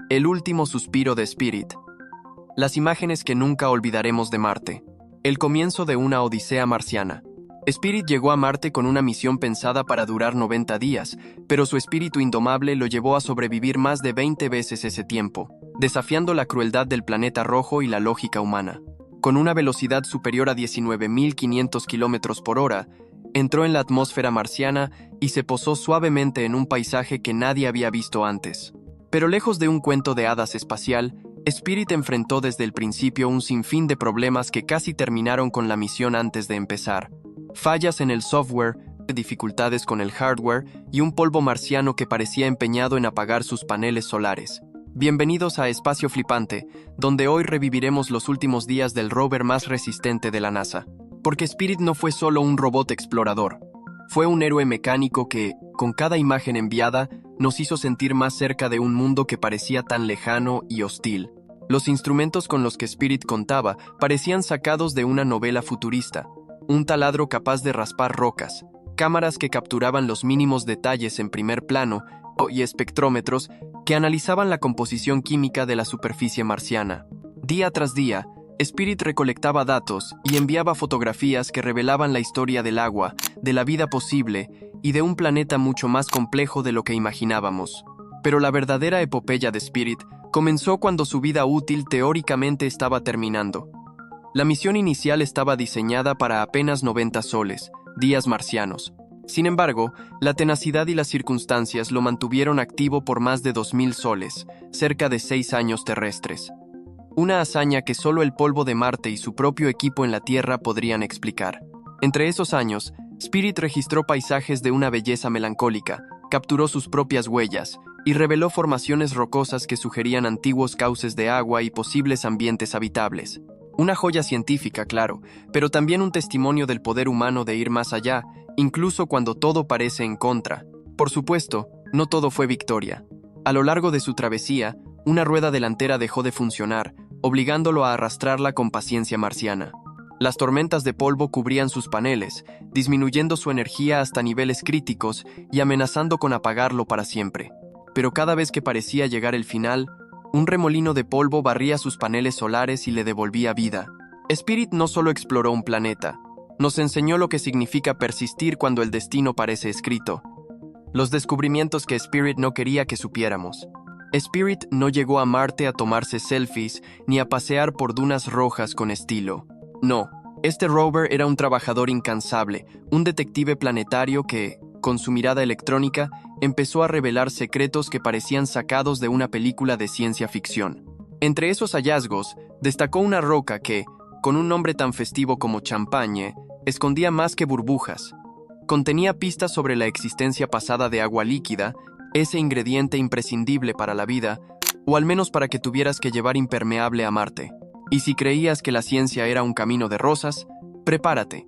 El último suspiro de Spirit. Las imágenes que nunca olvidaremos de Marte. El comienzo de una odisea marciana. Spirit llegó a Marte con una misión pensada para durar 90 días, pero su espíritu indomable lo llevó a sobrevivir más de 20 veces ese tiempo, desafiando la crueldad del planeta rojo y la lógica humana. Con una velocidad superior a 19.500 km por hora, entró en la atmósfera marciana y se posó suavemente en un paisaje que nadie había visto antes. Pero lejos de un cuento de hadas espacial, Spirit enfrentó desde el principio un sinfín de problemas que casi terminaron con la misión antes de empezar. Fallas en el software, dificultades con el hardware y un polvo marciano que parecía empeñado en apagar sus paneles solares. Bienvenidos a Espacio Flipante, donde hoy reviviremos los últimos días del rover más resistente de la NASA. Porque Spirit no fue solo un robot explorador. Fue un héroe mecánico que, con cada imagen enviada, nos hizo sentir más cerca de un mundo que parecía tan lejano y hostil. Los instrumentos con los que Spirit contaba parecían sacados de una novela futurista. Un taladro capaz de raspar rocas, cámaras que capturaban los mínimos detalles en primer plano y espectrómetros que analizaban la composición química de la superficie marciana. Día tras día, Spirit recolectaba datos y enviaba fotografías que revelaban la historia del agua, de la vida posible y de un planeta mucho más complejo de lo que imaginábamos. Pero la verdadera epopeya de Spirit comenzó cuando su vida útil teóricamente estaba terminando. La misión inicial estaba diseñada para apenas 90 soles, días marcianos. Sin embargo, la tenacidad y las circunstancias lo mantuvieron activo por más de 2000 soles, cerca de 6 años terrestres. Una hazaña que solo el polvo de Marte y su propio equipo en la Tierra podrían explicar. Entre esos años, Spirit registró paisajes de una belleza melancólica, capturó sus propias huellas y reveló formaciones rocosas que sugerían antiguos cauces de agua y posibles ambientes habitables. Una joya científica, claro, pero también un testimonio del poder humano de ir más allá, incluso cuando todo parece en contra. Por supuesto, no todo fue victoria. A lo largo de su travesía, una rueda delantera dejó de funcionar, obligándolo a arrastrarla con paciencia marciana. Las tormentas de polvo cubrían sus paneles, disminuyendo su energía hasta niveles críticos y amenazando con apagarlo para siempre. Pero cada vez que parecía llegar el final, un remolino de polvo barría sus paneles solares y le devolvía vida. Spirit no solo exploró un planeta, nos enseñó lo que significa persistir cuando el destino parece escrito. Los descubrimientos que Spirit no quería que supiéramos. Spirit no llegó a Marte a tomarse selfies ni a pasear por dunas rojas con estilo. No, este rover era un trabajador incansable, un detective planetario que, con su mirada electrónica, empezó a revelar secretos que parecían sacados de una película de ciencia ficción. Entre esos hallazgos, destacó una roca que, con un nombre tan festivo como champagne, escondía más que burbujas. Contenía pistas sobre la existencia pasada de agua líquida, ese ingrediente imprescindible para la vida, o al menos para que tuvieras que llevar impermeable a Marte. Y si creías que la ciencia era un camino de rosas, prepárate.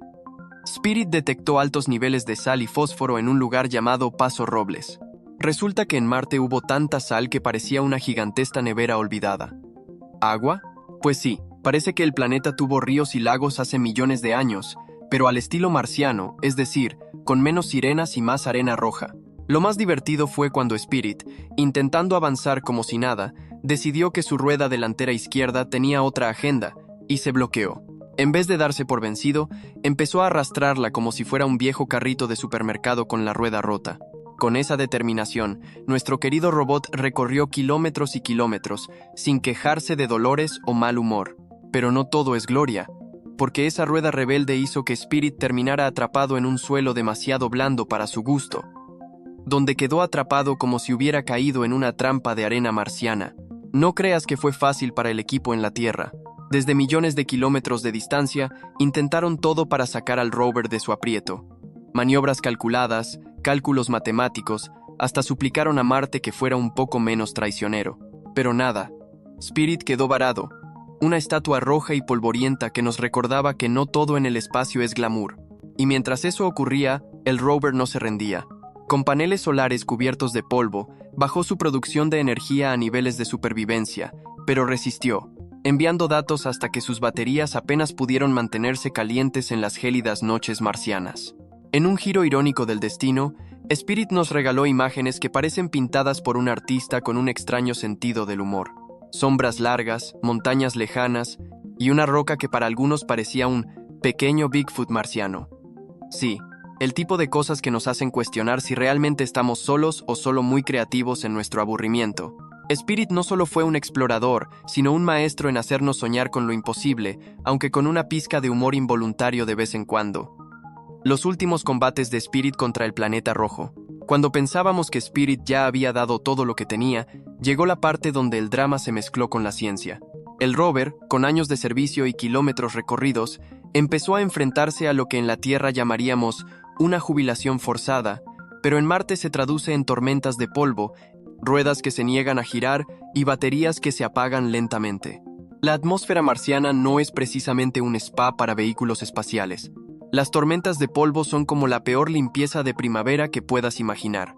Spirit detectó altos niveles de sal y fósforo en un lugar llamado Paso Robles. Resulta que en Marte hubo tanta sal que parecía una gigantesca nevera olvidada. ¿Agua? Pues sí, parece que el planeta tuvo ríos y lagos hace millones de años, pero al estilo marciano, es decir, con menos sirenas y más arena roja. Lo más divertido fue cuando Spirit, intentando avanzar como si nada, decidió que su rueda delantera izquierda tenía otra agenda y se bloqueó. En vez de darse por vencido, empezó a arrastrarla como si fuera un viejo carrito de supermercado con la rueda rota. Con esa determinación, nuestro querido robot recorrió kilómetros y kilómetros, sin quejarse de dolores o mal humor. Pero no todo es gloria, porque esa rueda rebelde hizo que Spirit terminara atrapado en un suelo demasiado blando para su gusto, donde quedó atrapado como si hubiera caído en una trampa de arena marciana. No creas que fue fácil para el equipo en la Tierra. Desde millones de kilómetros de distancia, intentaron todo para sacar al rover de su aprieto. Maniobras calculadas, cálculos matemáticos, hasta suplicaron a Marte que fuera un poco menos traicionero. Pero nada. Spirit quedó varado, una estatua roja y polvorienta que nos recordaba que no todo en el espacio es glamour. Y mientras eso ocurría, el rover no se rendía. Con paneles solares cubiertos de polvo, bajó su producción de energía a niveles de supervivencia, pero resistió, enviando datos hasta que sus baterías apenas pudieron mantenerse calientes en las gélidas noches marcianas. En un giro irónico del destino, Spirit nos regaló imágenes que parecen pintadas por un artista con un extraño sentido del humor. Sombras largas, montañas lejanas y una roca que para algunos parecía un pequeño Bigfoot marciano. Sí, el tipo de cosas que nos hacen cuestionar si realmente estamos solos o solo muy creativos en nuestro aburrimiento. Spirit no solo fue un explorador, sino un maestro en hacernos soñar con lo imposible, aunque con una pizca de humor involuntario de vez en cuando. Los últimos combates de Spirit contra el planeta rojo. Cuando pensábamos que Spirit ya había dado todo lo que tenía, llegó la parte donde el drama se mezcló con la ciencia. El rover, con años de servicio y kilómetros recorridos, empezó a enfrentarse a lo que en la Tierra llamaríamos una jubilación forzada, pero en Marte se traduce en tormentas de polvo, ruedas que se niegan a girar y baterías que se apagan lentamente. La atmósfera marciana no es precisamente un spa para vehículos espaciales. Las tormentas de polvo son como la peor limpieza de primavera que puedas imaginar.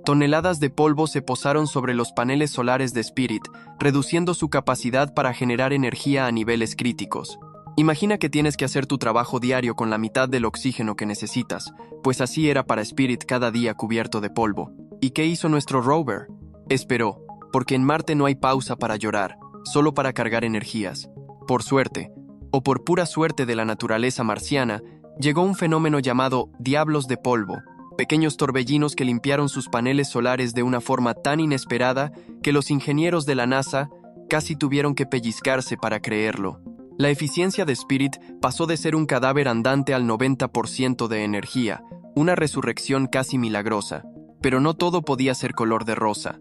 Toneladas de polvo se posaron sobre los paneles solares de Spirit, reduciendo su capacidad para generar energía a niveles críticos. Imagina que tienes que hacer tu trabajo diario con la mitad del oxígeno que necesitas, pues así era para Spirit cada día cubierto de polvo. ¿Y qué hizo nuestro rover? Esperó, porque en Marte no hay pausa para llorar, solo para cargar energías. Por suerte, o por pura suerte de la naturaleza marciana, llegó un fenómeno llamado diablos de polvo, pequeños torbellinos que limpiaron sus paneles solares de una forma tan inesperada que los ingenieros de la NASA casi tuvieron que pellizcarse para creerlo. La eficiencia de Spirit pasó de ser un cadáver andante al 90% de energía, una resurrección casi milagrosa. Pero no todo podía ser color de rosa.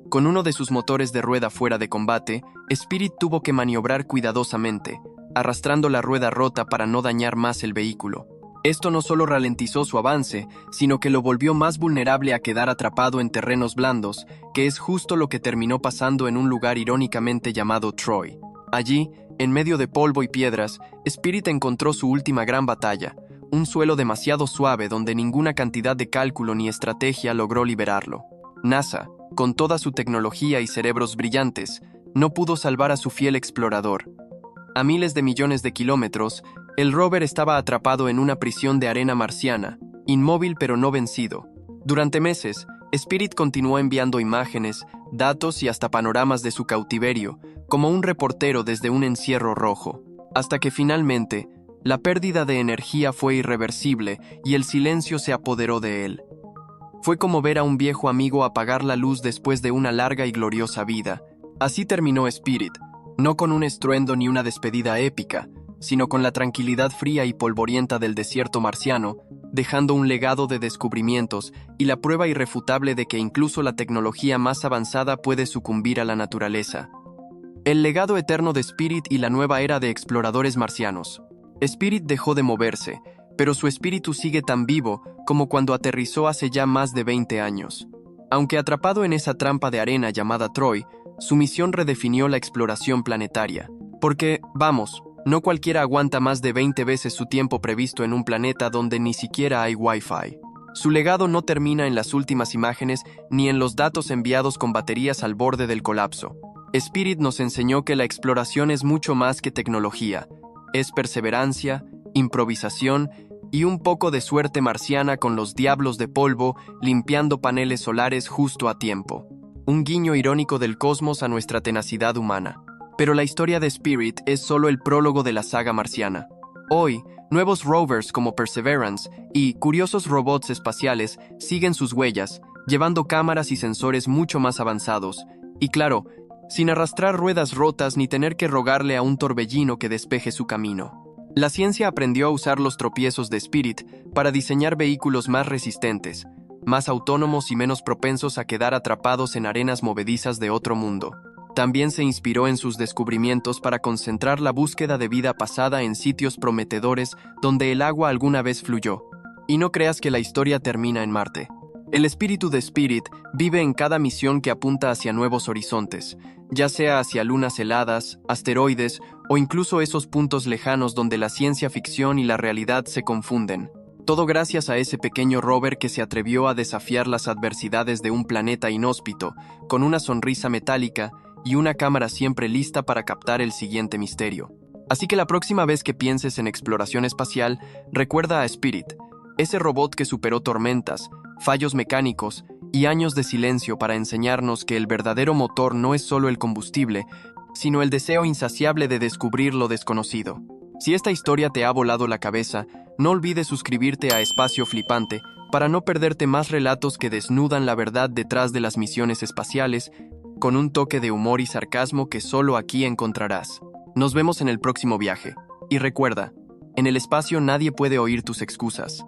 Con uno de sus motores de rueda fuera de combate, Spirit tuvo que maniobrar cuidadosamente, arrastrando la rueda rota para no dañar más el vehículo. Esto no solo ralentizó su avance, sino que lo volvió más vulnerable a quedar atrapado en terrenos blandos, que es justo lo que terminó pasando en un lugar irónicamente llamado Troy. Allí, en medio de polvo y piedras, Spirit encontró su última gran batalla, un suelo demasiado suave donde ninguna cantidad de cálculo ni estrategia logró liberarlo. NASA, con toda su tecnología y cerebros brillantes, no pudo salvar a su fiel explorador. A miles de millones de kilómetros, el rover estaba atrapado en una prisión de arena marciana, inmóvil pero no vencido. Durante meses, Spirit continuó enviando imágenes, datos y hasta panoramas de su cautiverio, como un reportero desde un encierro rojo, hasta que finalmente, la pérdida de energía fue irreversible y el silencio se apoderó de él. Fue como ver a un viejo amigo apagar la luz después de una larga y gloriosa vida. Así terminó Spirit, no con un estruendo ni una despedida épica, sino con la tranquilidad fría y polvorienta del desierto marciano, dejando un legado de descubrimientos y la prueba irrefutable de que incluso la tecnología más avanzada puede sucumbir a la naturaleza. El legado eterno de Spirit y la nueva era de exploradores marcianos. Spirit dejó de moverse, pero su espíritu sigue tan vivo como cuando aterrizó hace ya más de 20 años. Aunque atrapado en esa trampa de arena llamada Troy, su misión redefinió la exploración planetaria. Porque, vamos, no cualquiera aguanta más de 20 veces su tiempo previsto en un planeta donde ni siquiera hay Wi-Fi. Su legado no termina en las últimas imágenes ni en los datos enviados con baterías al borde del colapso. Spirit nos enseñó que la exploración es mucho más que tecnología. Es perseverancia, improvisación y un poco de suerte marciana con los diablos de polvo limpiando paneles solares justo a tiempo. Un guiño irónico del cosmos a nuestra tenacidad humana. Pero la historia de Spirit es solo el prólogo de la saga marciana. Hoy, nuevos rovers como Perseverance y curiosos robots espaciales siguen sus huellas, llevando cámaras y sensores mucho más avanzados. Y claro, sin arrastrar ruedas rotas ni tener que rogarle a un torbellino que despeje su camino. La ciencia aprendió a usar los tropiezos de Spirit para diseñar vehículos más resistentes, más autónomos y menos propensos a quedar atrapados en arenas movedizas de otro mundo. También se inspiró en sus descubrimientos para concentrar la búsqueda de vida pasada en sitios prometedores donde el agua alguna vez fluyó. Y no creas que la historia termina en Marte. El espíritu de Spirit vive en cada misión que apunta hacia nuevos horizontes, ya sea hacia lunas heladas, asteroides o incluso esos puntos lejanos donde la ciencia ficción y la realidad se confunden. Todo gracias a ese pequeño rover que se atrevió a desafiar las adversidades de un planeta inhóspito, con una sonrisa metálica y una cámara siempre lista para captar el siguiente misterio. Así que la próxima vez que pienses en exploración espacial, recuerda a Spirit. Ese robot que superó tormentas, fallos mecánicos y años de silencio para enseñarnos que el verdadero motor no es solo el combustible, sino el deseo insaciable de descubrir lo desconocido. Si esta historia te ha volado la cabeza, no olvides suscribirte a Espacio Flipante para no perderte más relatos que desnudan la verdad detrás de las misiones espaciales, con un toque de humor y sarcasmo que solo aquí encontrarás. Nos vemos en el próximo viaje. Y recuerda, en el espacio nadie puede oír tus excusas.